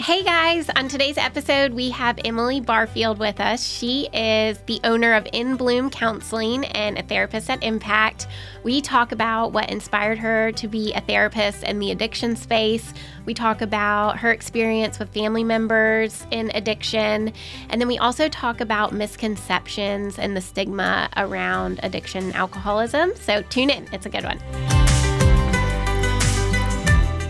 Hey guys, on today's episode, we have Emily Barfield with us. She is the owner of In Bloom Counseling and a therapist at Impact. We talk about what inspired her to be a therapist in the addiction space. We talk about her experience with family members in addiction. And then we also talk about misconceptions and the stigma around addiction and alcoholism. So tune in. It's a good one.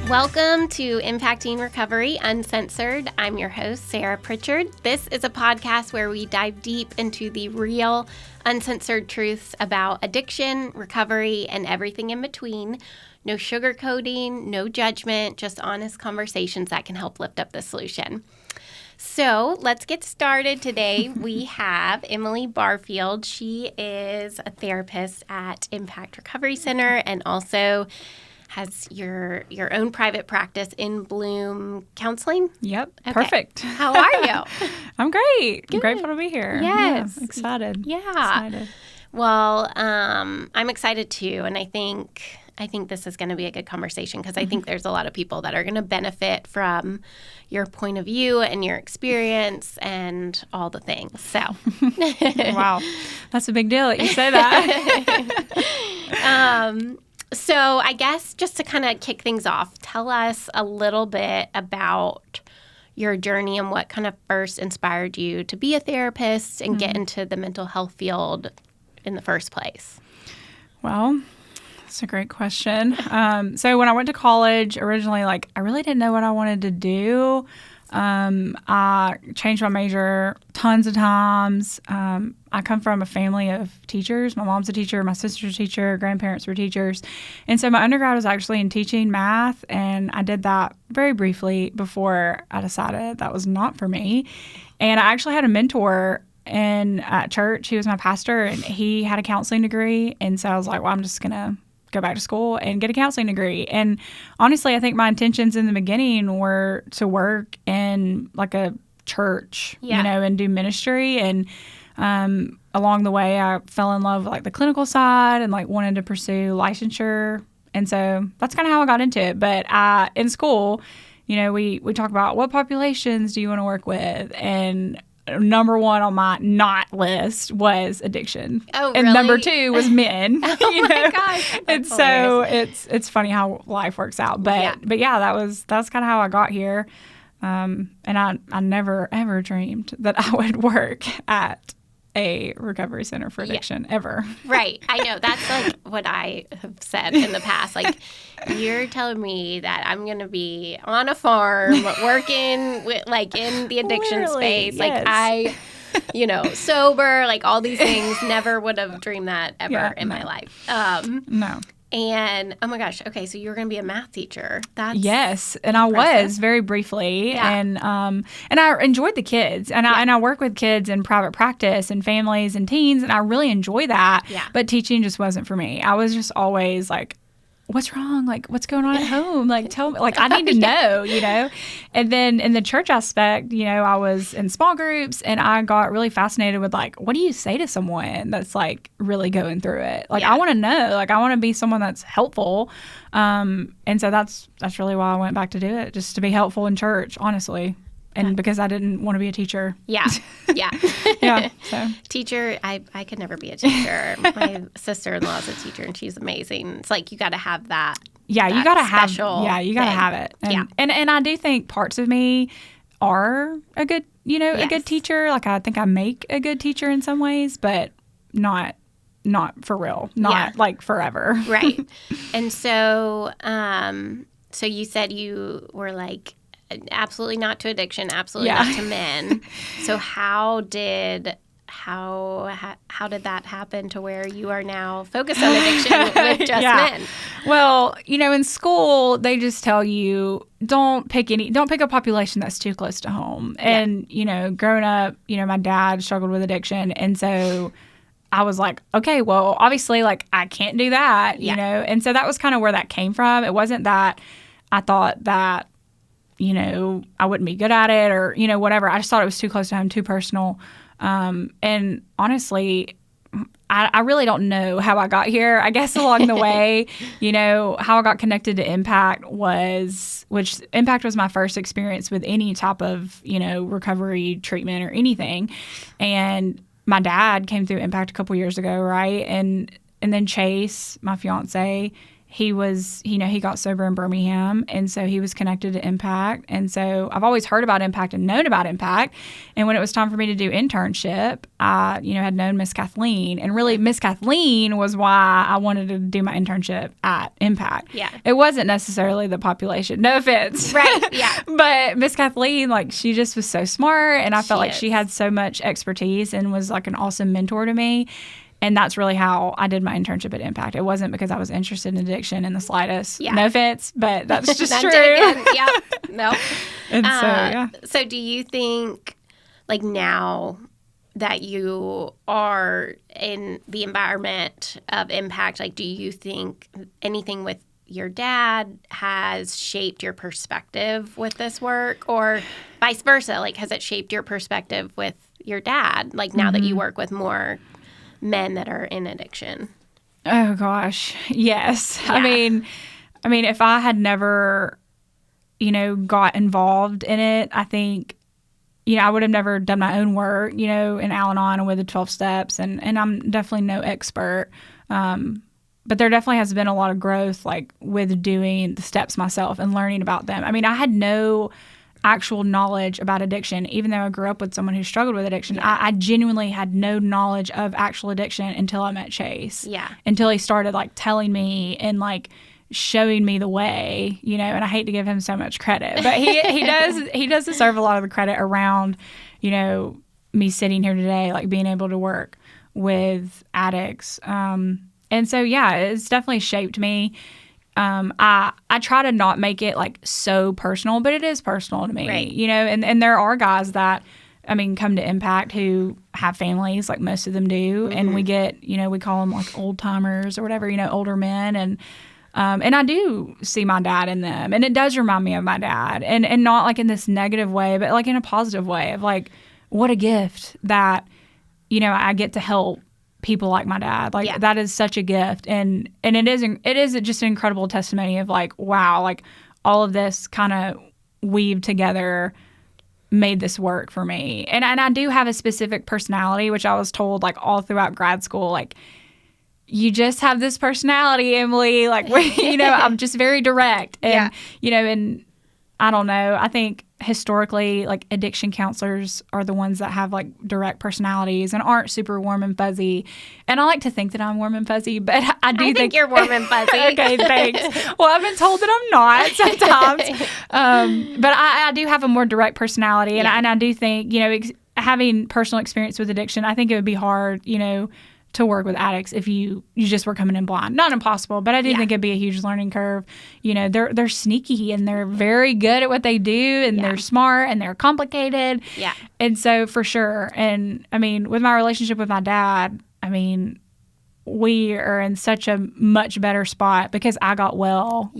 Welcome to Impacting Recovery Uncensored. I'm your host, Sarah Pritchard. This is a podcast where we dive deep into the real, uncensored truths about addiction, recovery, and everything in between. No sugarcoating, no judgment, just honest conversations that can help lift up the solution. So let's get started today. We have Emily Barfield. She is a therapist at Impact Recovery Center and also has your own private practice, In Bloom Counseling. Yep. Okay. Perfect. How are you? I'm great. Good. Grateful to be here. Yes. Yeah, excited. Yeah. Excited. Well, I'm excited too, and I think this is going to be a good conversation because I think there's a lot of people that are going to benefit from your point of view and your experience and all the things. So, Wow, that's a big deal that you say that. So I guess just to kind of kick things off, tell us a little bit about your journey and what kind of first inspired you to be a therapist and get into the mental health field in the first place. Well, that's a great question. So when I went to college, originally, I really didn't know what I wanted to do. I changed my major tons of times. I come from a family of teachers. My mom's a teacher, my sister's a teacher, grandparents were teachers. And so my undergrad was actually in teaching math, and I did that very briefly before I decided that was not for me. And I actually had a mentor at church. He was my pastor, and he had a counseling degree. And so I was like, well, I'm just going to go back to school and get a counseling degree. And honestly, I think my intentions in the beginning were to work in like a church, and do ministry. And along the way, I fell in love with the clinical side and wanted to pursue licensure. And so that's kind of how I got into it. But in school, we talk about what populations do you want to work with, and number one on my not list was addiction. Oh, and really? number two was men. Oh my gosh. And so it's funny how life works out. But yeah, that's kind of how I got here. And I never ever dreamed that I would work at a recovery center for addiction ever. Right. I know. That's what I have said in the past. You're telling me that I'm going to be on a farm working with, in the addiction space. Yes. Sober, all these things. Never would have dreamed that ever in my life. No. And, oh my gosh, okay, so you were going to be a math teacher. That's Yes, and impressive. I was very briefly, and I enjoyed the kids, and I work with kids in private practice and families and teens, and I really enjoy that, but teaching just wasn't for me. I was just always what's wrong? What's going on at home? Tell me. I need to know, And then in the church aspect, I was in small groups, and I got really fascinated with, what do you say to someone that's, really going through it? I want to know. I want to be someone that's helpful. And so that's really why I went back to do it, just to be helpful in church, honestly. And because I didn't want to be a teacher. Yeah. Yeah. So. Teacher, I could never be a teacher. My sister-in-law is a teacher, and she's amazing. It's you got to have that. Yeah, you got to have. Yeah, you got to have it. And I do think parts of me are a good, a good teacher. I think I make a good teacher in some ways, but not for real. Not forever. Right. And so, so you said you were absolutely not to addiction, absolutely not to men. So how did that happen to where you are now focused on addiction with just men? Well, in school they just tell you don't pick a population that's too close to home. And growing up, my dad struggled with addiction, and so I was like, okay, well, obviously I can't do that, And so that was kind of where that came from. It wasn't that I thought that I wouldn't be good at it or, whatever. I just thought it was too close to home, too personal. And honestly, I really don't know how I got here. I guess along the way, how I got connected to Impact which Impact was my first experience with any type of, recovery treatment or anything. And my dad came through Impact a couple years ago, right? And then Chase, my fiance, he got sober in Birmingham, and so he was connected to Impact. And so I've always heard about Impact and known about Impact. And when it was time for me to do internship, I, had known Miss Kathleen. And really, Miss Kathleen was why I wanted to do my internship at Impact. Yeah. It wasn't necessarily the population. No offense. Right, yeah. But Miss Kathleen, she just was so smart, and I felt like she had so much expertise and was an awesome mentor to me. And that's really how I did my internship at Impact. It wasn't because I was interested in addiction in the slightest. Yeah. No offense, but that's just true. Yeah. No. And so, yeah. So do you think, now that you are in the environment of Impact, do you think anything with your dad has shaped your perspective with this work, or vice versa? Has it shaped your perspective with your dad, now that you work with more men that are in addiction? Oh gosh, yes. Yeah. I mean, if I had never, got involved in it, I think, I would have never done my own work, in Al-Anon and with the 12 steps, and I'm definitely no expert. But there definitely has been a lot of growth, with doing the steps myself and learning about them. I had no actual knowledge about addiction, even though I grew up with someone who struggled with addiction. Yeah. I genuinely had no knowledge of actual addiction until I met Chase. Yeah. Until he started telling me and showing me the way, and I hate to give him so much credit, but he does deserve a lot of the credit around, me sitting here today, being able to work with addicts. And so, yeah, it's definitely shaped me. I try to not make it so personal, but it is personal to me, right. And there are guys that, come to Impact who have families, most of them do. Mm-hmm. And we get, we call them old timers or whatever, older men. And I do see my dad in them, and it does remind me of my dad, and not in this negative way, but in a positive way of what a gift that, I get to help people like my dad. That is such a gift. And it is just an incredible testimony of wow, all of this kind of weaved together made this work for me. And I do have a specific personality, which I was told all throughout grad school, you just have this personality, Emily, I'm just very direct. And, and I don't know, I think historically, addiction counselors are the ones that have direct personalities and aren't super warm and fuzzy. And I like to think that I'm warm and fuzzy, but I think you're warm and fuzzy. Okay, thanks. Well, I've been told that I'm not sometimes. But I do have a more direct personality, and I do think, having personal experience with addiction, I think it would be hard, to work with addicts if you just were coming in blind. Not impossible, but I do think it'd be a huge learning curve. They're sneaky, and they're very good at what they do, and they're smart, and they're complicated. Yeah. And so for sure. And with my relationship with my dad, we are in such a much better spot because I got well,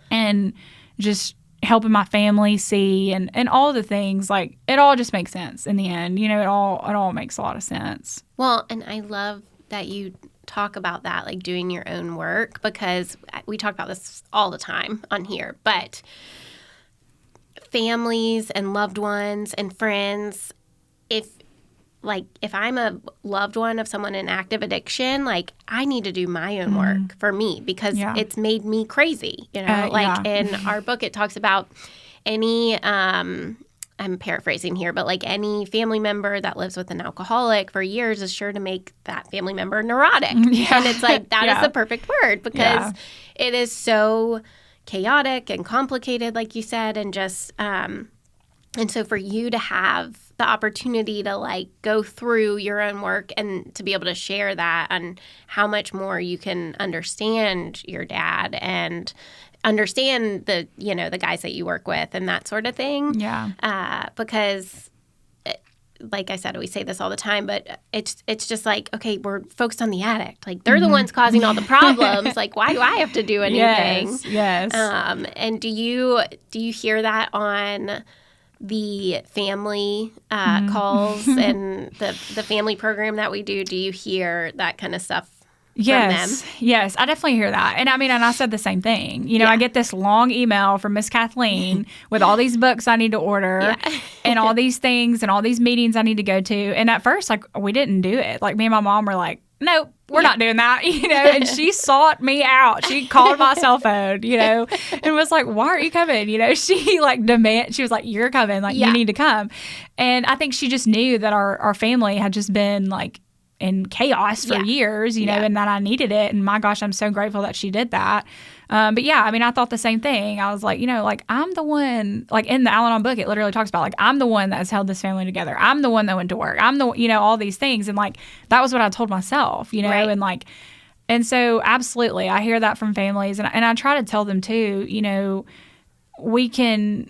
and just helping my family see and all the things, it all just makes sense in the end. It all makes a lot of sense. Well, and I love that you talk about that, doing your own work, because we talk about this all the time on here, but families and loved ones and friends, if I'm a loved one of someone in active addiction, I need to do my own work for me, because it's made me crazy, in our book, it talks about any, I'm paraphrasing here, but any family member that lives with an alcoholic for years is sure to make that family member neurotic. Yeah. And it's that is the perfect word, because it is so chaotic and complicated, like you said, and just, and so for you to have the opportunity to go through your own work and to be able to share that and how much more you can understand your dad and understand the guys that you work with and that sort of thing. Yeah. Because like I said, we say this all the time, but it's just okay, we're focused on the addict. They're the ones causing all the problems. Why do I have to do anything? Yes. And do you hear that on the family calls and the family program that we do you hear that kind of stuff from them? Yes, I definitely hear that. And I mean, and I said the same thing. I get this long email from Miss Kathleen with all these books I need to order and all these things and all these meetings I need to go to. And at first, like, we didn't do it. Like, me and my mom were like, nope, we're not doing that, and she sought me out. She called my cell phone, and was like, why aren't you coming? She she was like, you're coming, like, you need to come. And I think she just knew that our family had just been like in chaos for years, and that I needed it. And my gosh, I'm so grateful that she did that. But yeah, I mean, I thought the same thing. I was like, like, I'm the one, like, in the Al-Anon book, it literally talks about, like, I'm the one that has held this family together. I'm the one that went to work. I'm the, all these things. And, like, that was what I told myself, right. And, like, and so absolutely, I hear that from families. And I try to tell them too, we can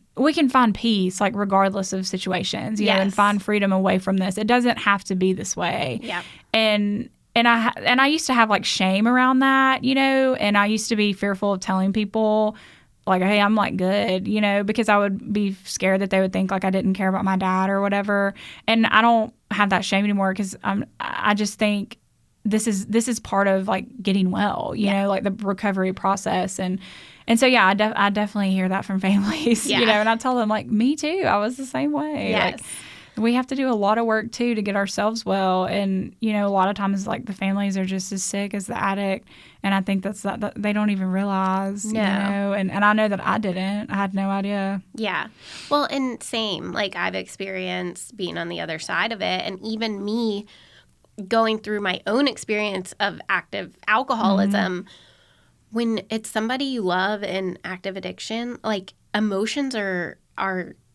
find peace, like, regardless of situations, and find freedom away from this. It doesn't have to be this way. Yeah. And I used to have, like, shame around that, and I used to be fearful of telling people, like, hey, I'm, like, good, because I would be scared that they would think, like, I didn't care about my dad or whatever. And I don't have that shame anymore because I just think this is part of, like, getting well, like the recovery process. And so, yeah, I definitely hear that from families, and I tell them, like, me too. I was the same way. Yes. Like, we have to do a lot of work, too, to get ourselves well. And, a lot of times, like, the families are just as sick as the addict. And I think that they don't even realize, No. And I know that I didn't. I had no idea. Yeah. Well, and same. Like, I've experienced being on the other side of it. And even me going through my own experience of active alcoholism, when it's somebody you love in active addiction, like, emotions are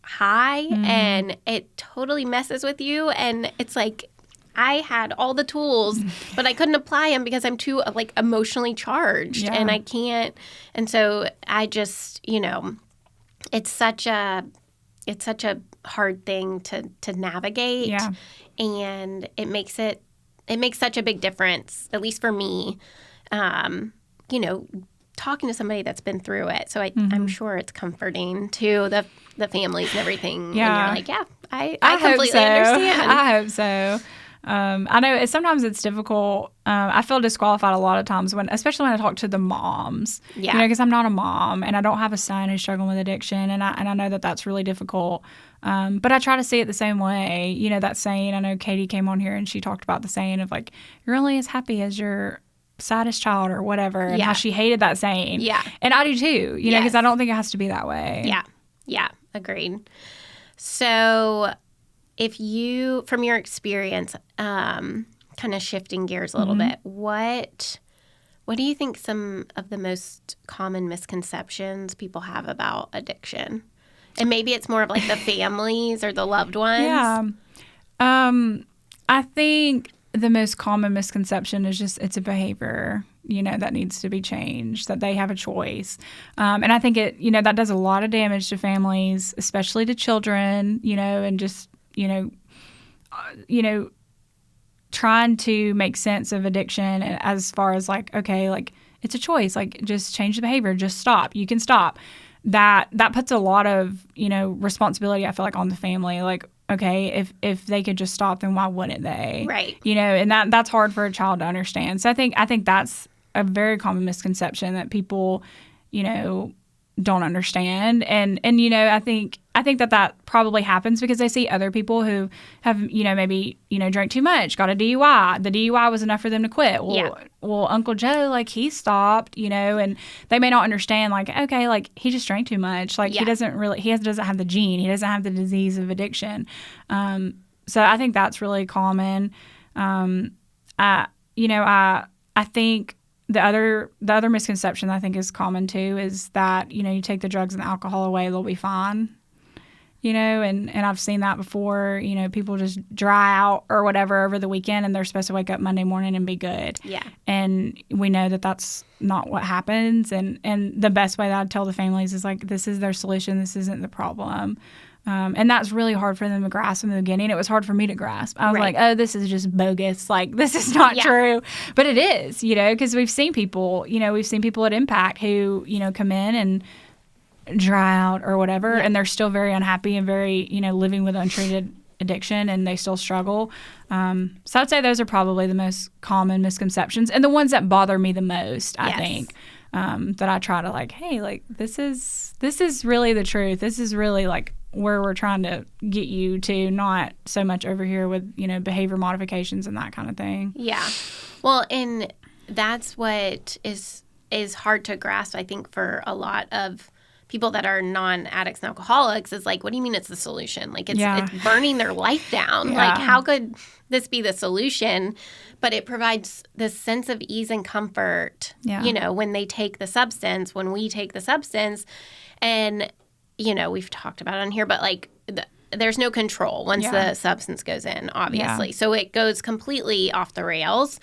high and it totally messes with you. And it's like, I had all the tools, but I couldn't apply them because I'm too, like, emotionally charged and I can't. And so I just, it's such a hard thing to navigate. Yeah. And it makes such a big difference, at least for me, talking to somebody that's been through it. So I'm sure it's comforting to the families and everything. Yeah. And you're like, I completely understand. I hope so. I know sometimes it's difficult. I feel disqualified a lot of times especially when I talk to the moms. Yeah. Because I'm not a mom and I don't have a son who's struggling with addiction, and I know that that's really difficult. But I try to see it the same way. That saying. I know Katie came on here and she talked about the saying of, like, you're only as happy as your saddest child or whatever, and how she hated that saying. Yeah. And I do too. Because I don't think it has to be that way. Yeah. Yeah. Agreed. So, if you, from your experience, kind of shifting gears a little bit, what do you think some of the most common misconceptions people have about addiction? And maybe it's more of, like, the families or the loved ones. Yeah. I think the most common misconception is just it's a behavior, that needs to be changed, that they have a choice. And I think it, that does a lot of damage to families, especially to children, and just, trying to make sense of addiction as far as, like, okay, like, it's a choice, like, just change the behavior, just stop. You can stop. That puts a lot of, responsibility, I feel like, on the family. Like, okay, if they could just stop, then why wouldn't they? Right. And that's hard for a child to understand. So I think that's a very common misconception that people, don't understand. And I think that probably happens because they see other people who have, maybe, drank too much, got a DUI. The DUI was enough for them to quit. Well, Uncle Joe, like, he stopped, and they may not understand, like, okay, like, he just drank too much. Like, he doesn't have the gene. He doesn't have the disease of addiction. So I think that's really common. I think the other misconception I think is common too is that, you take the drugs and the alcohol away, they'll be fine. And I've seen that before, people just dry out or whatever over the weekend and they're supposed to wake up Monday morning and be good. Yeah. And we know that that's not what happens. And the best way that I'd tell the families is, like, this is their solution. This isn't the problem. And that's really hard for them to grasp in the beginning. It was hard for me to grasp. I was like, oh, this is just bogus. Like, this is not true. But it is, because we've seen people, at Impact who, come in and dry out or whatever, and they're still very unhappy and very, living with untreated addiction, and they still struggle. So I'd say those are probably the most common misconceptions and the ones that bother me the most, I think, that I try to hey, this is really the truth. This is really where we're trying to get you to, not so much over here with, behavior modifications and that kind of thing. Yeah. Well, and that's what is hard to grasp, I think, for a lot of people that are non-addicts and alcoholics, is what do you mean it's the solution? It's burning their life down. Yeah. How could this be the solution? But it provides this sense of ease and comfort, when they take the substance, when we take the substance. And, we've talked about it on here, but there's no control once the substance goes in, obviously. So it goes completely off the rails.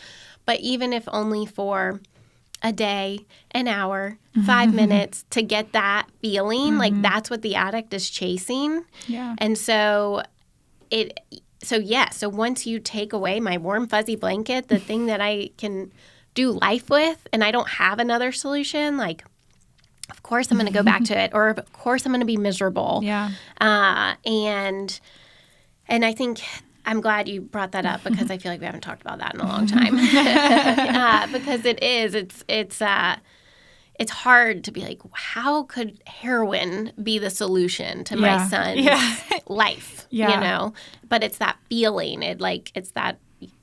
But even if only for a day, an hour, 5 minutes to get that feeling, that's what the addict is chasing. Yeah. And so so once you take away my warm, fuzzy blanket, the thing that I can do life with, and I don't have another solution, of course I'm going to go back to it, or of course I'm going to be miserable. Yeah. And I think I'm glad you brought that up, because I feel like we haven't talked about that in a long time. Because it's hard to be how could heroin be the solution to my son's life? But it's that feeling. It's that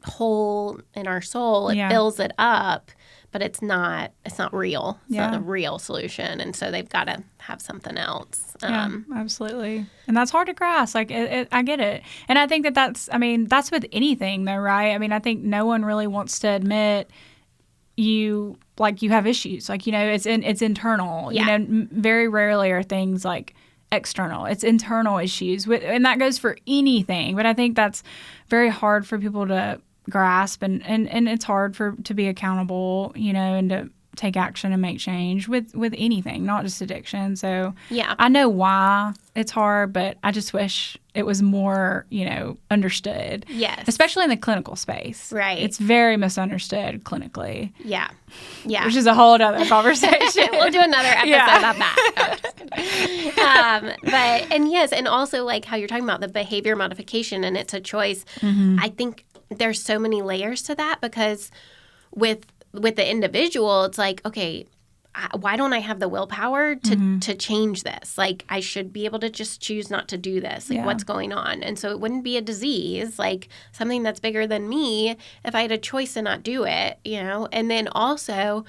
hole in our soul. It fills it up, but it's not real. It's not the real solution. And so they've got to have something else. Absolutely. And that's hard to grasp. I get it. And I think that's with anything though, right? I think no one really wants to admit you have issues. It's internal. Very rarely are things external. It's internal issues. And that goes for anything. But I think that's very hard for people to grasp, and it's hard to be accountable, and to take action and make change with anything, not just addiction. So I know why it's hard, but I just wish it was more, understood. Yes. Especially in the clinical space. Right. It's very misunderstood clinically. Yeah. Yeah. Which is a whole other conversation. We'll do another episode on that. And also how you're talking about the behavior modification, and it's a choice. I think there's so many layers to that, because with the individual, it's okay, why don't I have the willpower to change this? I should be able to just choose not to do this. What's going on? And so it wouldn't be a disease, something that's bigger than me, if I had a choice to not do it, And then also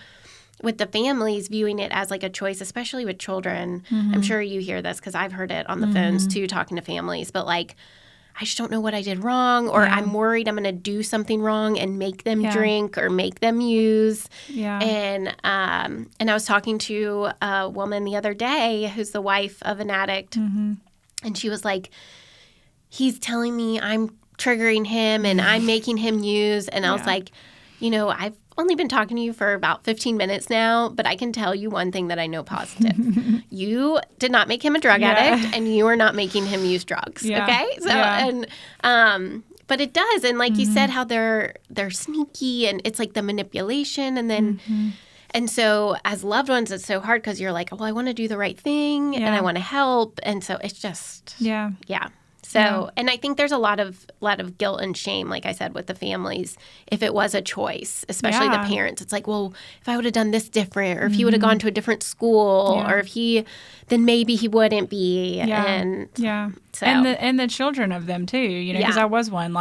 with the families viewing it as a choice, especially with children. I'm sure you hear this, because I've heard it on the phones too, talking to families. But I just don't know what I did wrong, or I'm worried I'm going to do something wrong and make them drink or make them use. Yeah. And I was talking to a woman the other day who's the wife of an addict, and she was he's telling me I'm triggering him and I'm making him use. And I was I've only been talking to you for about 15 minutes now, but I can tell you one thing that I know positive. You did not make him a drug addict, and you are not making him use drugs. Yeah. Okay? So, but it does. And you said, how they're sneaky, and it's the manipulation. And then, and so as loved ones, it's so hard, because you're well, I want to do the right thing and I want to help. And so it's just, yeah. So, and I think there's a lot of guilt and shame, like I said, with the families, if it was a choice, especially the parents. It's well, if I would have done this different, or if he would have gone to a different school, or if then maybe he wouldn't be. And so. And the children of them too, because I was one,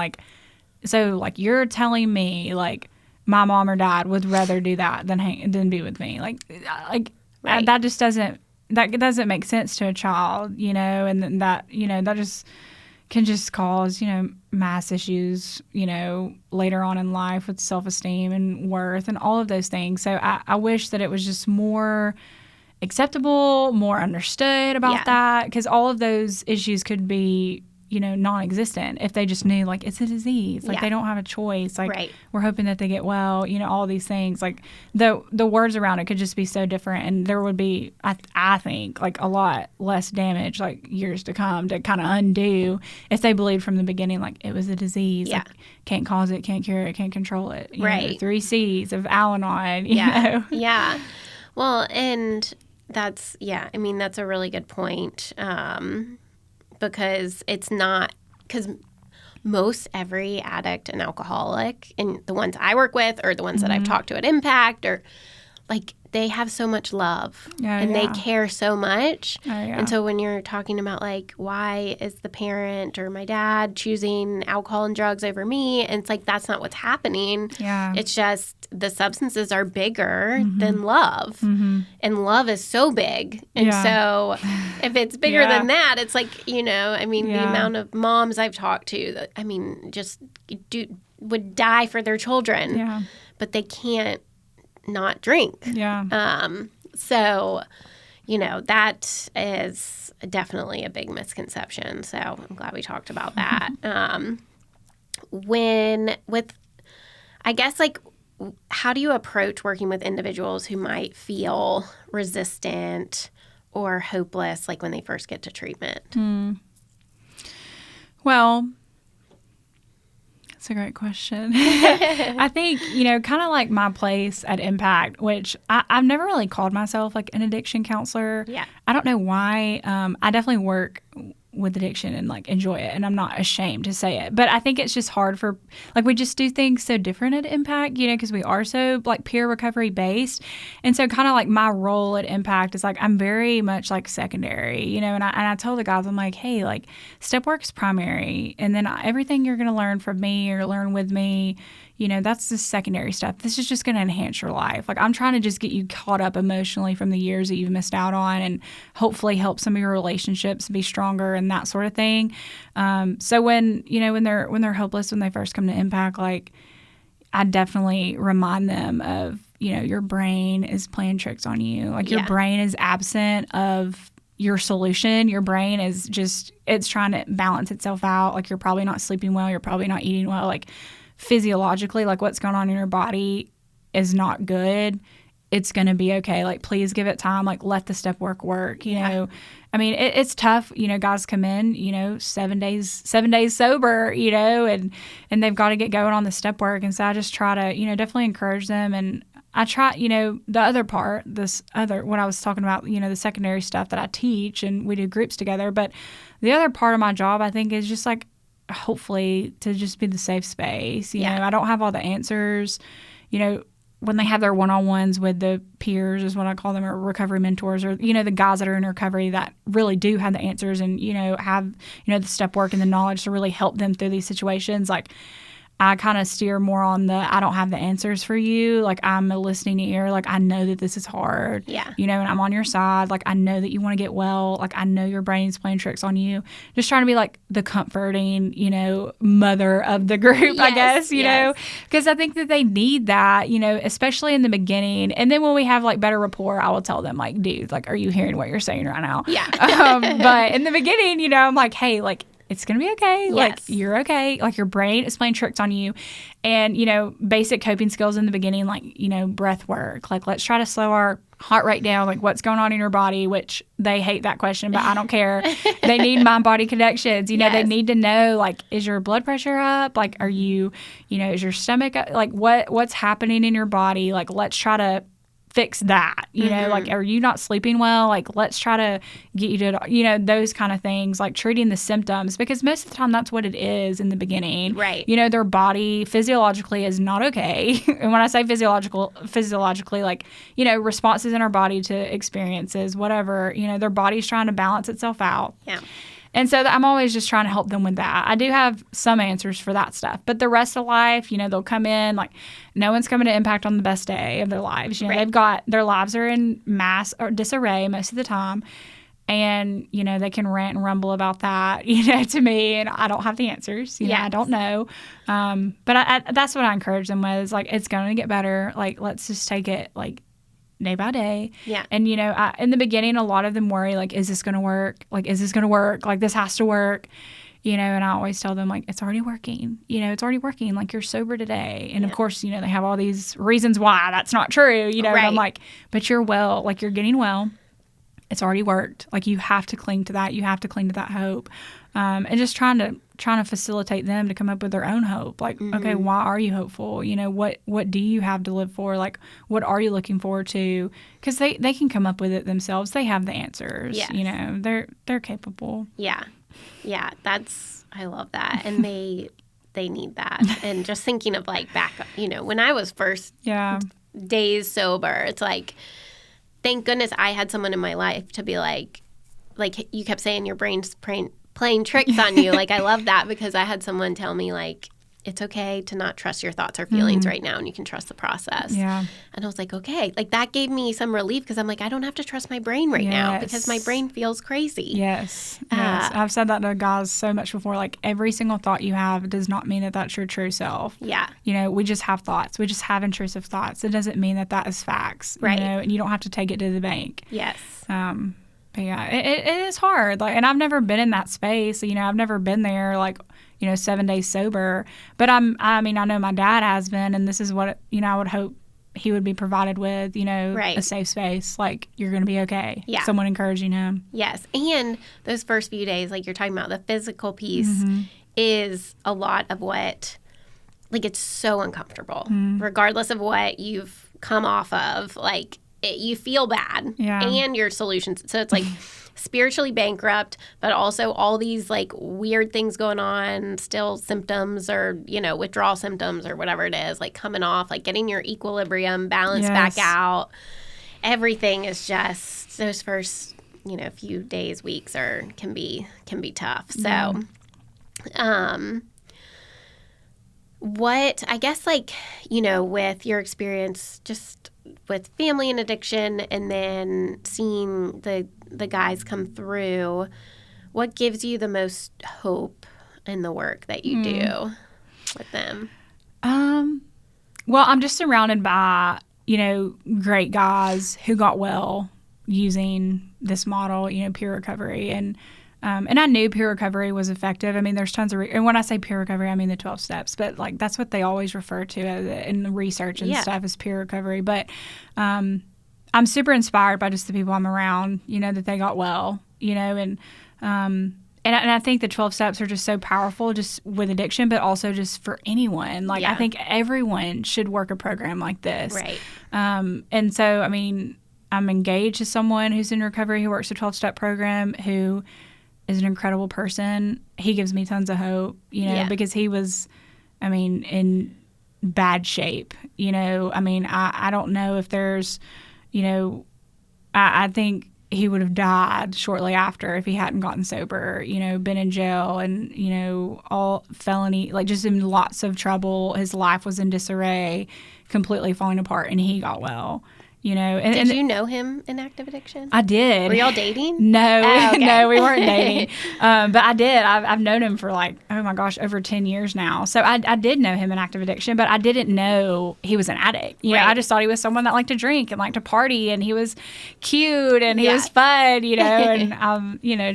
so you're telling me my mom or dad would rather do that than be with me. Right. That just doesn't make sense to a child, and that, that just can just cause, mass issues, later on in life with self-esteem and worth and all of those things. So I wish that it was just more acceptable, more understood about that, because all of those issues could be, non-existent if they just knew, it's a disease. They don't have a choice. We're hoping that they get well, all these things. The words around it could just be so different, and there would be, I think, a lot less damage, years to come to kind of undo if they believed from the beginning, it was a disease. Can't cause it, can't cure it, can't control it. You know, 3 C's of Al-Anon, you know? Yeah. Well, and That's a really good point. Because it's not, because most every addict and alcoholic, and the ones I work with or the ones that I've talked to at Impact, or like, they have so much love and they care so much. And so when you're talking about like, why is the parent or my dad choosing alcohol and drugs over me? And it's like, that's not what's happening. Yeah. It's just the substances are bigger than love. And love is so big. And so if it's bigger than that, it's like, the amount of moms I've talked to that, just would die for their children, but they can't not drink. So, that is definitely a big misconception. So I'm glad we talked about that. How do you approach working with individuals who might feel resistant or hopeless, like when they first get to treatment? Well, that's a great question. I think, kind of like my place at Impact, which I've never really called myself like an addiction counselor. Yeah. I don't know why. I definitely work with addiction and like enjoy it, and I'm not ashamed to say it. But I think it's just hard for, like, we just do things so different at Impact, because we are so like peer recovery based. And so kind of like my role at Impact is like, I'm very much like secondary, and I tell the guys, I'm like, hey, like, step work's primary, and then everything you're going to learn from me or learn with me, that's the secondary stuff. This is just going to enhance your life. Like, I'm trying to just get you caught up emotionally from the years that you've missed out on, and hopefully help some of your relationships be stronger and that sort of thing. So when they're hopeless, when they first come to Impact, like, I definitely remind them of, your brain is playing tricks on you. Like, your brain is absent of your solution. Your brain is just, it's trying to balance itself out. Like, you're probably not sleeping well. You're probably not eating well. Like, physiologically, like, what's going on in your body is not good. It's going to be okay. Like, please give it time. Like, let the step work. It's tough. Guys come in, 7 days sober, and they've got to get going on the step work. And so I just try to, definitely encourage them. And I try, the other part, what I was talking about, the secondary stuff that I teach, and we do groups together. But the other part of my job, I think, is just like, hopefully to just be the safe space. I don't have all the answers. When they have their one-on-ones with the peers, is what I call them, or recovery mentors, or, the guys that are in recovery that really do have the answers and, have, the step work and the knowledge to really help them through these situations. Like, I kind of steer more on I don't have the answers for you. Like, I'm a listening ear. Like, I know that this is hard. Yeah. And I'm on your side. Like, I know that you want to get well. Like, I know your brain's playing tricks on you. Just trying to be like the comforting, mother of the group, I guess, you know, because I think that they need that, especially in the beginning. And then when we have like better rapport, I will tell them like, dude, like, are you hearing what you're saying right now? Yeah. But in the beginning, I'm like, hey, like, it's going to be okay. Yes. Like, you're okay. Like, your brain is playing tricks on you. And, basic coping skills in the beginning, like, breath work. Like, let's try to slow our heart rate down. Like, what's going on in your body, which they hate that question, but I don't care. They need mind-body connections. They need to know, like, is your blood pressure up? Like, are you, is your stomach up? Like, what's happening in your body? Like, let's try to fix that, like, are you not sleeping well? Like, let's try to get you to, those kind of things, like treating the symptoms, because most of the time that's what it is in the beginning. Right. Their body physiologically is not okay. And when I say physiologically, like, responses in our body to experiences, whatever, their body's trying to balance itself out. Yeah. And so I'm always just trying to help them with that. I do have some answers for that stuff. But the rest of life, they'll come in, like, no one's coming to Impact on the best day of their lives. Right. They've got, their lives are in mass or disarray most of the time. And, they can rant and rumble about that, to me. And I don't have the answers. I don't know. But that's what I encourage them with, is, like, it's going to get better. Like, let's just take it, like, day by day. Yeah. And, in the beginning, a lot of them worry, like, is this going to work? Like, is this going to work? Like, this has to work, and I always tell them, like, it's already working. It's already working. Like, you're sober today. And, of course, they have all these reasons why that's not true, Right. And I'm like, but you're well. Like, you're getting well. It's already worked. Like, you have to cling to that. You have to cling to that hope. And just trying trying to facilitate them to come up with their own hope. Like, okay, why are you hopeful? You know, what do you have to live for? Like, what are you looking forward to? Because they can come up with it themselves. They have the answers. Yes. You know, they're capable. Yeah. Yeah. I love that. And they need that. And just thinking of like back, you know, when I was first days sober, it's like, thank goodness I had someone in my life to be like you kept saying your brain's playing tricks on you. Like, I love that because I had someone tell me, like, it's okay to not trust your thoughts or feelings right now, and you can trust the process. Yeah. And I was like, okay. Like, that gave me some relief because I'm like, I don't have to trust my brain right now because my brain feels crazy. Yes. I've said that to guys so much before. Like, every single thought you have does not mean that that's your true self. Yeah. You know, we just have thoughts. We just have intrusive thoughts. It doesn't mean that is facts. Right. You know, and you don't have to take it to the bank. Yes. But yeah, it is hard. Like, and I've never been in that space. You know, I've never been there, like, you know, 7 days sober. But I know my dad has been, and this is what, you know, I would hope he would be provided with, you know, a safe space. Like, you're going to be okay. Yeah. Someone encouraging him. Yes. And those first few days, like you're talking about, the physical piece is a lot of what, like, it's so uncomfortable, regardless of what you've come off of. Like, you feel bad and your solutions. So it's like spiritually bankrupt, but also all these like weird things going on, still symptoms or, you know, withdrawal symptoms or whatever it is, like coming off, like getting your equilibrium balance back out. Everything is just those first, you know, few days, weeks can be tough. So, what, I guess, like, you know, with your experience just with family and addiction and then seeing the guys come through, what gives you the most hope in the work that you do with them? Well, I'm just surrounded by, you know, great guys who got well using this model, you know, peer recovery. And I knew peer recovery was effective. I mean, there's tons of, and when I say peer recovery, I mean the 12 steps, but like that's what they always refer to in the research and stuff as peer recovery. But I'm super inspired by just the people I'm around, you know, that they got well, you know, and I think the 12 steps are just so powerful just with addiction, but also just for anyone. Like, I think everyone should work a program like this. Right. And so, I mean, I'm engaged to someone who's in recovery who works a 12-step program who is an incredible person. He gives me tons of hope, you know, because he was, I mean, in bad shape, you know. I mean, I don't know if there's, you know, I think he would have died shortly after if he hadn't gotten sober, you know, been in jail and, you know, all felony, like just in lots of trouble. His life was in disarray, completely falling apart, and he got well. You know, and did you know him in active addiction? I did. Were y'all dating? No, no, we weren't dating. But I did. I've known him for like, oh my gosh, over 10 years now. So I did know him in active addiction, but I didn't know he was an addict. You know, I just thought he was someone that liked to drink and liked to party, and he was cute and he was fun. You know, and you know,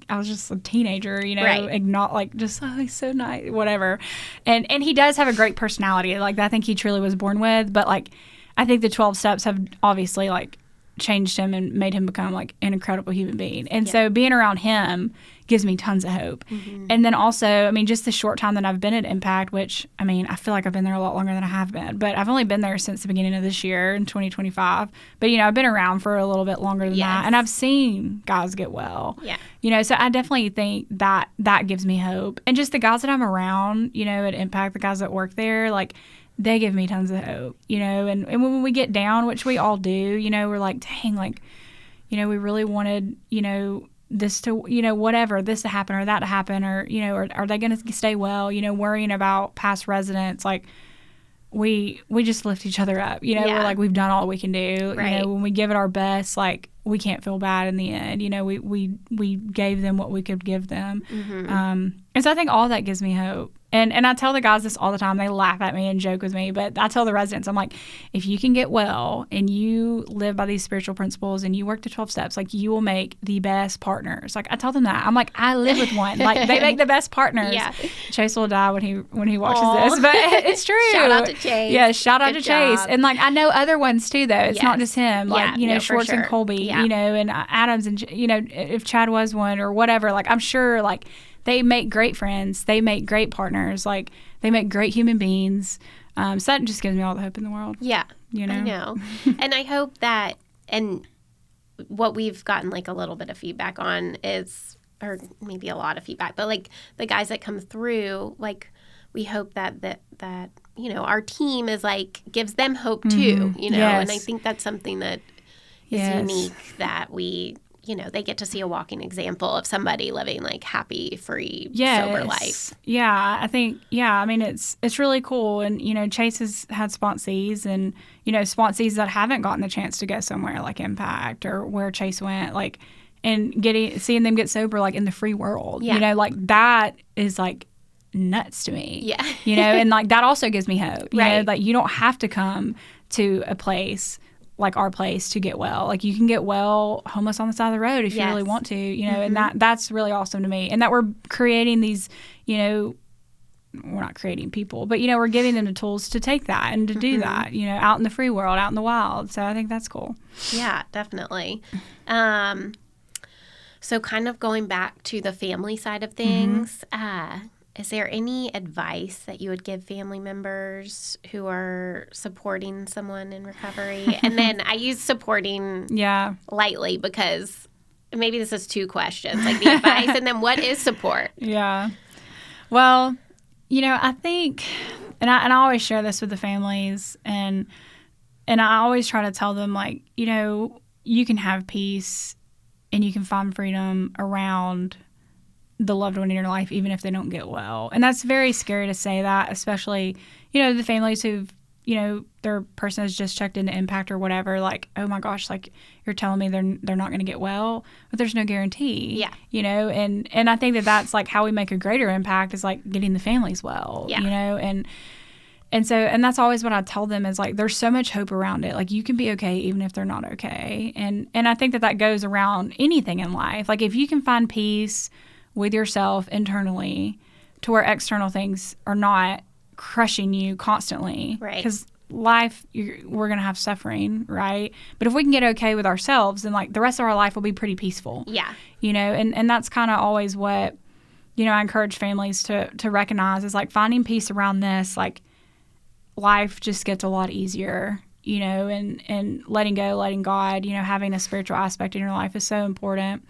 I was just a teenager. You know, not like just he's so nice, whatever. And he does have a great personality. Like I think he truly was born with, but like. I think the 12 steps have obviously like changed him and made him become like an incredible human being. And so being around him gives me tons of hope. And then also, I mean, just the short time that I've been at Impact, which, I mean, I feel like I've been there a lot longer than I have been, but I've only been there since the beginning of this year in 2025. But, you know, I've been around for a little bit longer than that. And I've seen guys get well. Yeah. You know, so I definitely think that gives me hope. And just the guys that I'm around, you know, at Impact, the guys that work there, like, they give me tons of hope, you know, and when we get down, which we all do, you know, we're like, dang, like, you know, we really wanted, you know, this to, you know, whatever, this to happen or that to happen, or, you know, or are they going to stay well, you know, worrying about past residents, like, we just lift each other up, you know, we're like, we've done all we can do, you know, when we give it our best, like, we can't feel bad in the end, you know, we gave them what we could give them, and so I think all that gives me hope. And I tell the guys this all the time. They laugh at me and joke with me, but I tell the residents, I'm like, if you can get well and you live by these spiritual principles and you work the 12 steps, like, you will make the best partners. Like, I tell them that. I'm like, I live with one. Like, they make the best partners. Yeah. Chase will die when he watches this, but it's true. Shout out to Chase. Yeah, shout out to Chase. And like, I know other ones too, though. It's not just him. Like, you know, Schwartz and Colby, you know, and Adams, and, you know, if Chad was one or whatever, like, I'm sure, like, they make great friends. They make great partners. Like, they make great human beings. So that just gives me all the hope in the world. Yeah. You know? I know. And I hope that, and what we've gotten like a little bit of feedback on is, or maybe a lot of feedback, but like the guys that come through, like, we hope that you know, our team is like, gives them hope too, you know, Yes. and I think that's something that is unique, that we, you know, they get to see a walking example of somebody living like happy, free, sober life. Yeah, I think, I mean, it's really cool. And, you know, Chase has had sponsees, and, you know, sponsees that haven't gotten the chance to go somewhere like Impact or where Chase went, like, and seeing them get sober, like, in the free world, you know, like, that is like nuts to me. Yeah. You know, and like, that also gives me hope. You Right. know, like, you don't have to come to a place like our place to get well. Like, you can get well homeless on the side of the road if you really want to, you know, and that's really awesome to me. And that we're creating these, you know, we're not creating people, but, you know, we're giving them the tools to take that and to do that, you know, out in the free world, out in the wild. So I think that's cool. Yeah, definitely. So kind of going back to the family side of things, is there any advice that you would give family members who are supporting someone in recovery? And then I use supporting lightly because maybe this is two questions, like the advice and then what is support? Yeah. Well, you know, I think, and I always share this with the families, and I always try to tell them, like, you know, you can have peace and you can find freedom around the loved one in your life, even if they don't get well. And that's very scary to say that, especially, you know, the families who've, you know, their person has just checked into Impact or whatever, like, oh my gosh, like, you're telling me they're not going to get well, but there's no guarantee. Yeah. You know, and I think that's like how we make a greater impact is like getting the families well, you know, and that's always what I tell them is like, there's so much hope around it. Like, you can be okay even if they're not okay. And I think that goes around anything in life. Like, if you can find peace with yourself internally to where external things are not crushing you constantly. Right. Because life, we're going to have suffering, right? But if we can get okay with ourselves, then like the rest of our life will be pretty peaceful. Yeah. You know, and that's kind of always what, you know, I encourage families to recognize is like finding peace around this, like life just gets a lot easier, you know, and letting go, letting God, you know, having a spiritual aspect in your life is so important.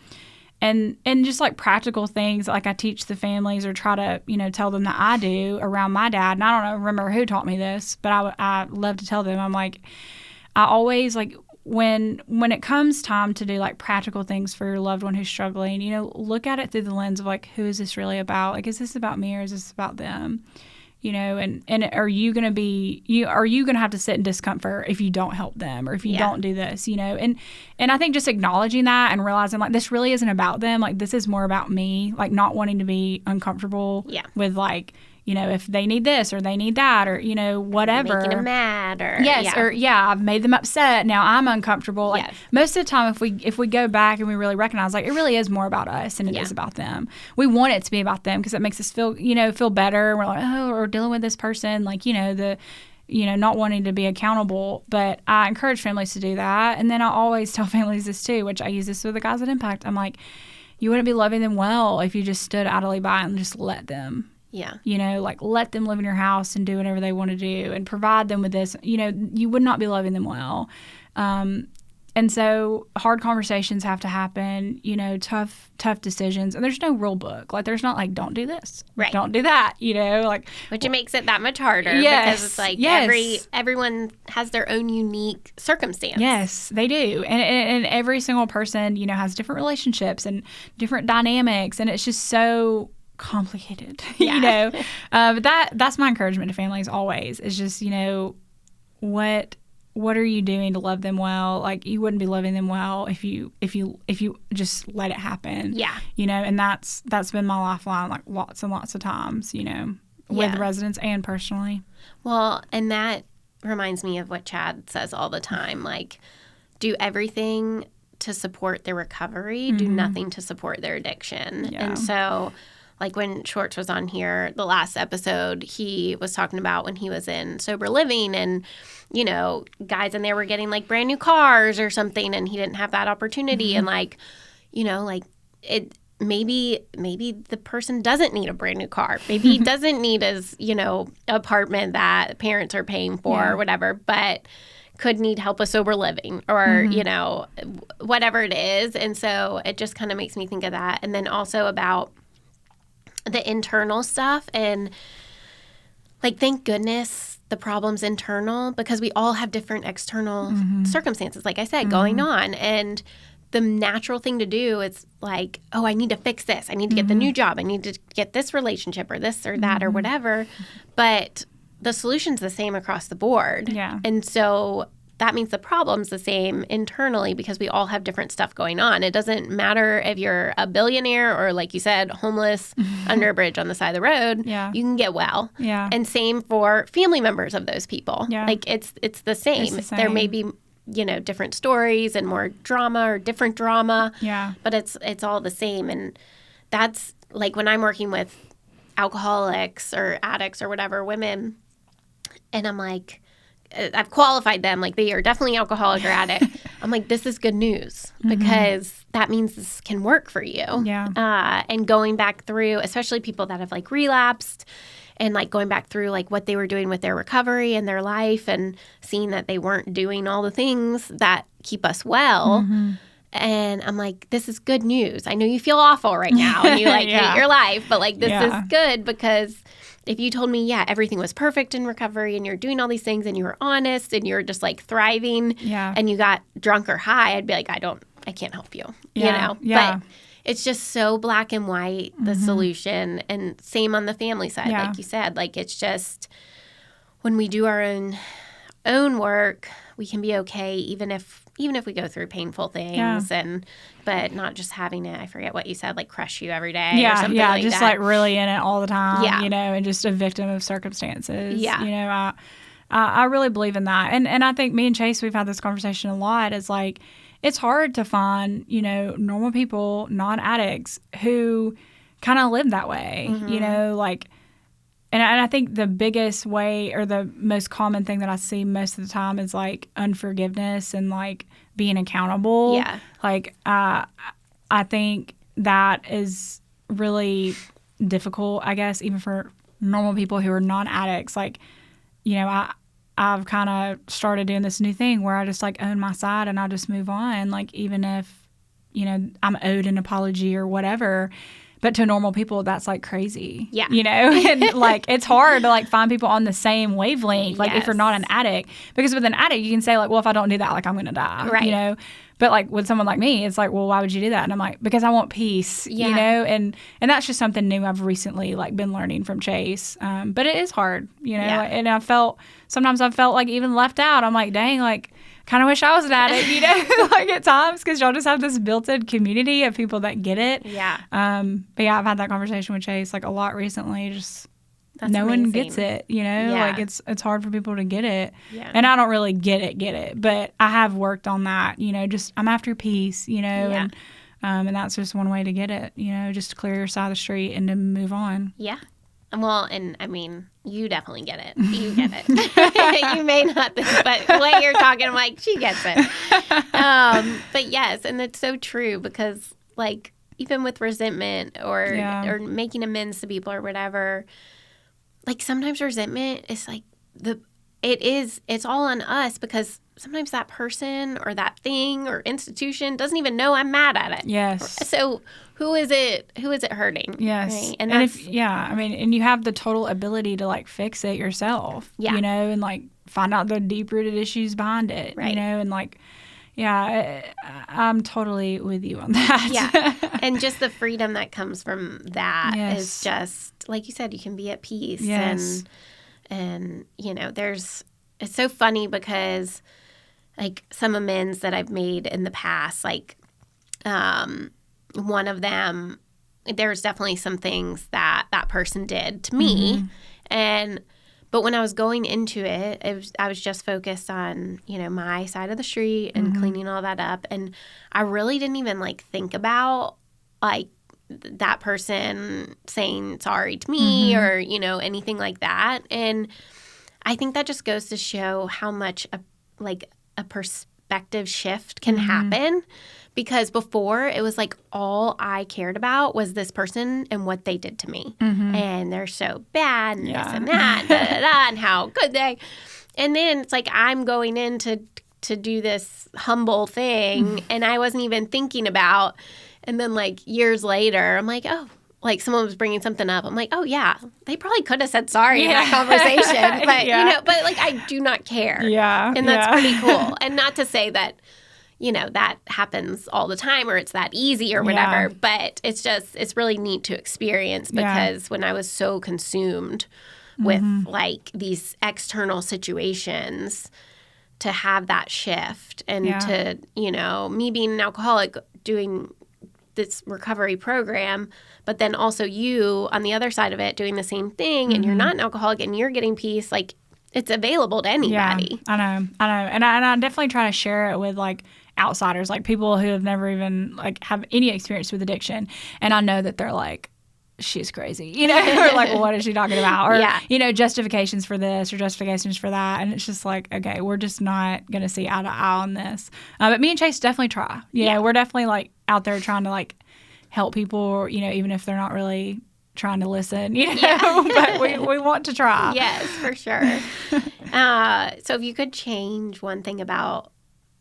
And just like practical things, like I teach the families or try to, you know, tell them that I do around my dad. And I don't remember who taught me this, but I love to tell them. I'm like, I always like when it comes time to do like practical things for your loved one who's struggling, you know, look at it through the lens of like, who is this really about? Like, is this about me or is this about them? You know, and are you going to have to sit in discomfort if you don't help them or if you don't do this, you know? And I think just acknowledging that and realizing like this really isn't about them. Like, this is more about me, like not wanting to be uncomfortable with like, you know, if they need this or they need that or, you know, whatever. Making them mad or I've made them upset. Now I'm uncomfortable. Like most of the time if we go back and we really recognize like it really is more about us than it is about them. We want it to be about them because it makes us feel better. We're like, oh, we're dealing with this person, like, you know, not wanting to be accountable. But I encourage families to do that. And then I always tell families this too, which I use this with the guys at Impact. I'm like, you wouldn't be loving them well if you just stood idly by and just let them. Yeah. You know, like let them live in your house and do whatever they want to do and provide them with this. You know, you would not be loving them well. And so hard conversations have to happen, you know, tough decisions. And there's no rule book. Like, there's not like, don't do this. Right. Don't do that, you know, like. Which it makes it that much harder because it's like everyone has their own unique circumstance. Yes, they do. And every single person, you know, has different relationships and different dynamics. And it's just so complicated, you know. But that's my encouragement to families always is just, you know, what are you doing to love them well? Like, you wouldn't be loving them well if you just let it happen. Yeah. You know, and that's been my lifeline like lots and lots of times, you know, with residents and personally. Well, and that reminds me of what Chad says all the time, like, do everything to support their recovery, do nothing to support their addiction. Yeah. And so, like when Schwartz was on here, the last episode, he was talking about when he was in sober living and, you know, guys in there were getting like brand new cars or something and he didn't have that opportunity. And like, you know, like maybe the person doesn't need a brand new car. Maybe he doesn't need his, apartment that parents are paying for or whatever, but could need help with sober living or, whatever it is. And so it just kind of makes me think of that. And then also about the internal stuff. And like, thank goodness the problem's internal, because we all have different external circumstances, like I said, going on. And the natural thing to do is like, oh, I need to fix this. I need to get the new job. I need to get this relationship or this or that or whatever. But the solution's the same across the board. Yeah. And so that means the problem's the same internally, because we all have different stuff going on. It doesn't matter if you're a billionaire or, like you said, homeless under a bridge on the side of the road. Yeah. You can get well. Yeah. And same for family members of those people. Yeah. Like, it's the same. It's the same. There may be, different stories and more drama or different drama. Yeah. But it's all the same. And that's like when I'm working with alcoholics or addicts or whatever, women, and I'm like, I've qualified them, like they are definitely alcoholic or addict. I'm like, this is good news, because that means this can work for you. Yeah. And going back through, especially people that have like relapsed, and like going back through like what they were doing with their recovery and their life, and seeing that they weren't doing all the things that keep us well. And I'm like, this is good news. I know you feel awful right now and you like hate your life, but like this is good, because if you told me, everything was perfect in recovery and you're doing all these things and you were honest and you're just like thriving and you got drunk or high, I'd be like, I can't help you, Yeah. But it's just so black and white, the solution, and same on the family side, like you said. Like, it's just when we do our own work, we can be okay, even if we go through painful things, but not just having it, I forget what you said, like crush you every day or something like just that. like really in it all the time, and just a victim of circumstances. Yeah. I really believe in that. And I think me and Chase, we've had this conversation a lot. Is like, it's hard to find, normal people, non-addicts, who kind of live that way, like, and I think the biggest way, or the most common thing that I see most of the time, is like unforgiveness and like being accountable. Yeah. Like, I think that is really difficult, I guess, even for normal people who are non-addicts. Like, I've kind of started doing this new thing where I just like own my side and I just move on. Like, even if, I'm owed an apology or whatever. But to normal people, that's like crazy. Yeah. And like, it's hard to like find people on the same wavelength. Like, if you're not an addict, because with an addict, you can say like, well, if I don't do that, like, I'm going to die. Right. But like with someone like me, it's like, well, why would you do that? And I'm like, because I want peace, and that's just something new I've recently like been learning from Chase. But it is hard, and sometimes I felt like even left out. I'm like, dang, like, kind of wish I was an addict, like at times, because y'all just have this built-in community of people that get it. Yeah. But I've had that conversation with Chase like a lot recently. Just that's no amazing. one gets it, like it's hard for people to get it. Yeah. And I don't really get it, but I have worked on that, just I'm after peace, and that's just one way to get it, just to clear your side of the street and to move on. Yeah. Well, and I mean, you definitely get it. You get it. You may not think, but the way you're talking, I'm like, she gets it. But yes, and it's so true, because like, even with resentment or making amends to people or whatever, like sometimes resentment is like it's all on us, because sometimes that person or that thing or institution doesn't even know I'm mad at it. Yes. So who is it hurting? Yes. Right? And and you have the total ability to like fix it yourself. Yeah. And like find out the deep rooted issues behind it. Right. And like, I'm totally with you on that. Yeah. And just the freedom that comes from that is just, like you said, you can be at peace. Yes. And it's so funny, because like some amends that I've made in the past, like one of them, there's definitely some things that person did to me. But when I was going into it, I was just focused on, my side of the street and cleaning all that up. And I really didn't even like think about like that person saying sorry to me or, anything like that. And I think that just goes to show how much a perspective shift can happen, because before it was like all I cared about was this person and what they did to me. And they're so bad and this and that, and how good they. And then it's like I'm going in to do this humble thing and I wasn't even thinking about. And then like years later, I'm like, oh, like someone was bringing something up. I'm like, oh yeah, they probably could have said sorry in that conversation, but but like I do not care. Yeah, and that's pretty cool. And not to say that that happens all the time or it's that easy or whatever, but it's really neat to experience because when I was so consumed with like these external situations, to have that shift and to me being an alcoholic doing this recovery program, but then also you on the other side of it doing the same thing and you're not an alcoholic and you're getting peace, like it's available to anybody. I know. And I definitely try to share it with like outsiders, like people who have never even like have any experience with addiction. And I know that they're like, she's crazy, or like, well, what is she talking about? Or, justifications for this or justifications for that. And it's just like, okay, we're just not going to see eye to eye on this. But me and Chase definitely try. We're definitely like out there trying to like help people, even if they're not really trying to listen, but we want to try. Yes, for sure. So if you could change one thing about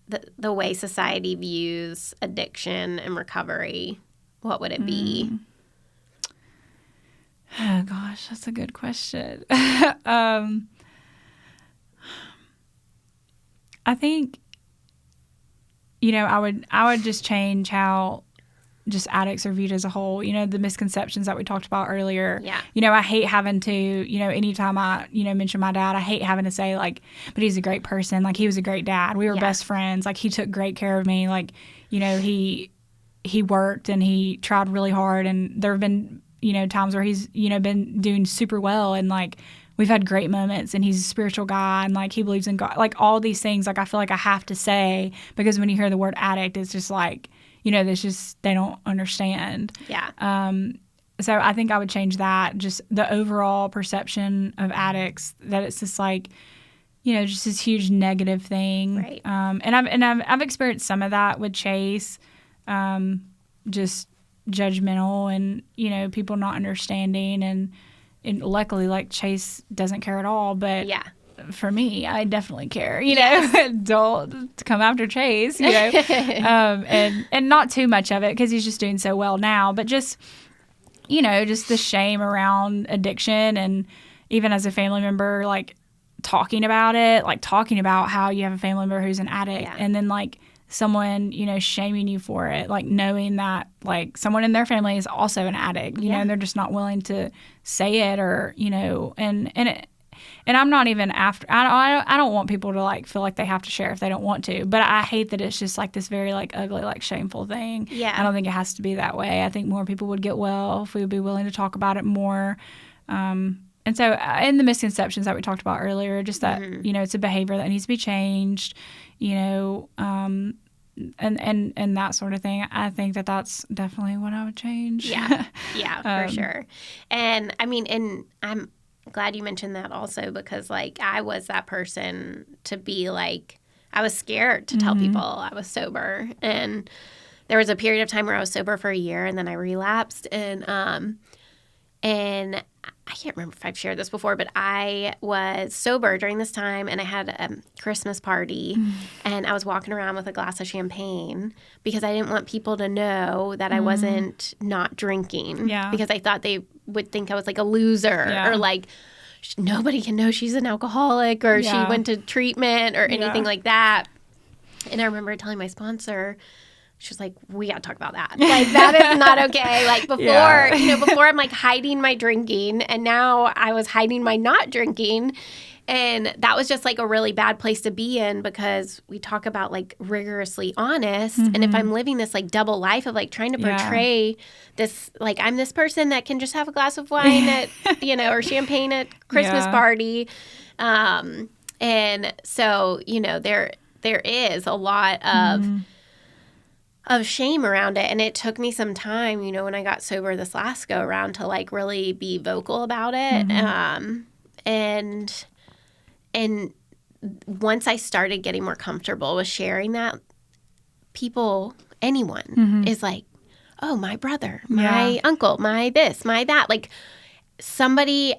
the way society views addiction and recovery, what would it be? Oh gosh, that's a good question. I think, I would just change how just addicts are viewed as a whole. The misconceptions that we talked about earlier. Yeah. I hate having to, anytime I, mention my dad, I hate having to say like, but he's a great person. Like he was a great dad. We were best friends. Like he took great care of me. Like, he worked and he tried really hard. And there have been, times where he's, been doing super well and like we've had great moments and he's a spiritual guy and like he believes in God, like all these things. Like I feel like I have to say, because when you hear the word addict, it's just like, there's just, they don't understand. Yeah. So I think I would change that, just the overall perception of addicts, that it's just like, just this huge negative thing. Right. And I've experienced some of that with Chase, just judgmental and people not understanding and luckily like Chase doesn't care at all, but for me I definitely care, don't come after Chase, and not too much of it because he's just doing so well now, but just just the shame around addiction, and even as a family member, like talking about it, like talking about how you have a family member who's an addict and then like someone, shaming you for it, like knowing that like someone in their family is also an addict, and they're just not willing to say it or, and I'm not even after, I don't want people to like feel like they have to share if they don't want to, but I hate that it's just like this very like ugly, like shameful thing. Yeah. I don't think it has to be that way. I think more people would get well if we would be willing to talk about it more. And so in the misconceptions that we talked about earlier, just that, it's a behavior that needs to be changed, and that sort of thing. I think that that's definitely what I would change. Yeah, for sure. And I mean, and I'm glad you mentioned that also because like I was that person to be like, I was scared to tell people I was sober. And there was a period of time where I was sober for a year and then I relapsed. And I can't remember if I've shared this before, but I was sober during this time and I had a Christmas party and I was walking around with a glass of champagne because I didn't want people to know that I wasn't not drinking because I thought they would think I was like a loser or like nobody can know she's an alcoholic or she went to treatment or anything like that. And I remember telling my sponsor, she was like, we got to talk about that. Like, that is not okay. Like, before, before I'm, like, hiding my drinking, and now I was hiding my not drinking. And that was just, like, a really bad place to be in because we talk about, like, rigorously honest. And if I'm living this, like, double life of, like, trying to portray this, like, I'm this person that can just have a glass of wine at, or champagne at Christmas party. And so, there is a lot of shame around it. And it took me some time, when I got sober this last go around to like really be vocal about it. And once I started getting more comfortable with sharing that, people anyone is like, oh, my brother, my uncle, my this, my that. Like somebody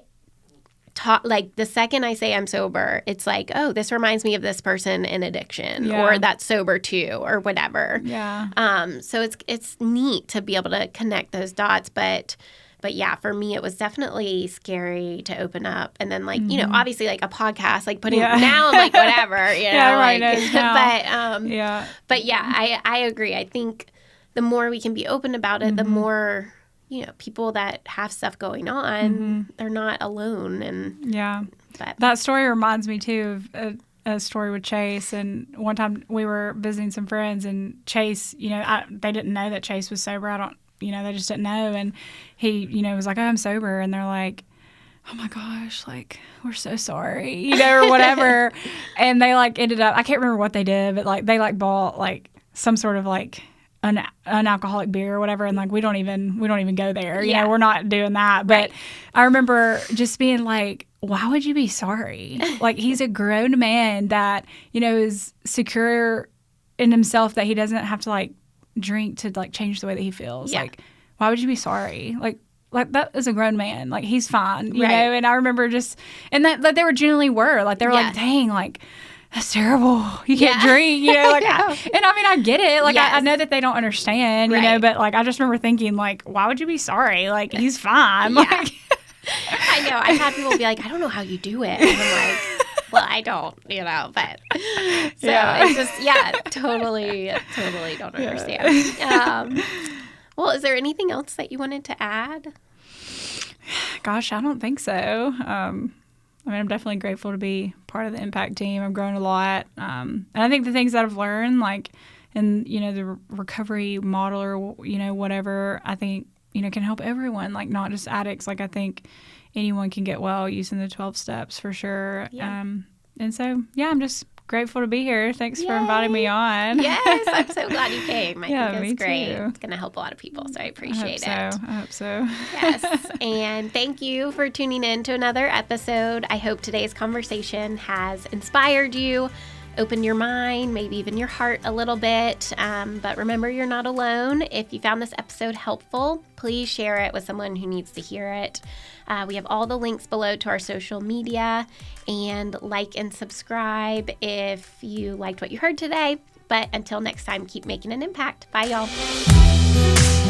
like the second I say I'm sober, it's like, oh, this reminds me of this person in addiction or that's sober too or whatever. Yeah. So it's neat to be able to connect those dots. But yeah, for me, it was definitely scary to open up. And then like, you know, obviously like a podcast, like putting now I'm like, whatever, you know, right like, but yeah, I agree. I think the more we can be open about it, the more, you know, people that have stuff going on, they're not alone. And that story reminds me too of a story with Chase. And one time we were visiting some friends, and Chase, you know, they didn't know that Chase was sober. They just didn't know. And he, you know, was like, oh, I'm sober. And they're like, oh my gosh, like, we're so sorry, you know, or whatever. And they like ended up, I can't remember what they did, but like they like bought like some sort of like unalcoholic beer or whatever, and like we don't even go there, you know, we're not doing that. But I remember just being like, why would you be sorry? Like, he's a grown man that, you know, is secure in himself, that he doesn't have to like drink to like change the way that he feels. Like, why would you be sorry? Like that is a grown man. Like, he's fine, you know. And I remember just, and that like they were genuinely like they were like, dang, like, that's terrible. You can't drink, you know. Like, and I mean, I get it. Like, I know that they don't understand, you know. But like, I just remember thinking, like, why would you be sorry? Like, he's fine. Like, I know. I've had people be like, I don't know how you do it. And I'm like, well, I don't, you know. But so it's just, totally don't understand. Well, is there anything else that you wanted to add? Gosh, I don't think so. I mean, I'm definitely grateful to be part of the Impact team. I've grown a lot. And I think the things that I've learned, like in, you know, the recovery model or, you know, whatever, I think, you know, can help everyone, like not just addicts. Like, I think anyone can get well using the 12 steps for sure. And so, I'm just grateful to be here. Thanks for inviting me on. Yes, I'm so glad you came. I think me it's great. too. It's going to help a lot of people, so I appreciate it. I hope so. Yes, and thank you for tuning in to another episode. I hope today's conversation has inspired you, opened your mind, maybe even your heart a little bit. But remember, you're not alone. If you found this episode helpful, please share it with someone who needs to hear it. We have all the links below to our social media, and like and subscribe if you liked what you heard today. But until next time, keep making an impact. Bye, y'all.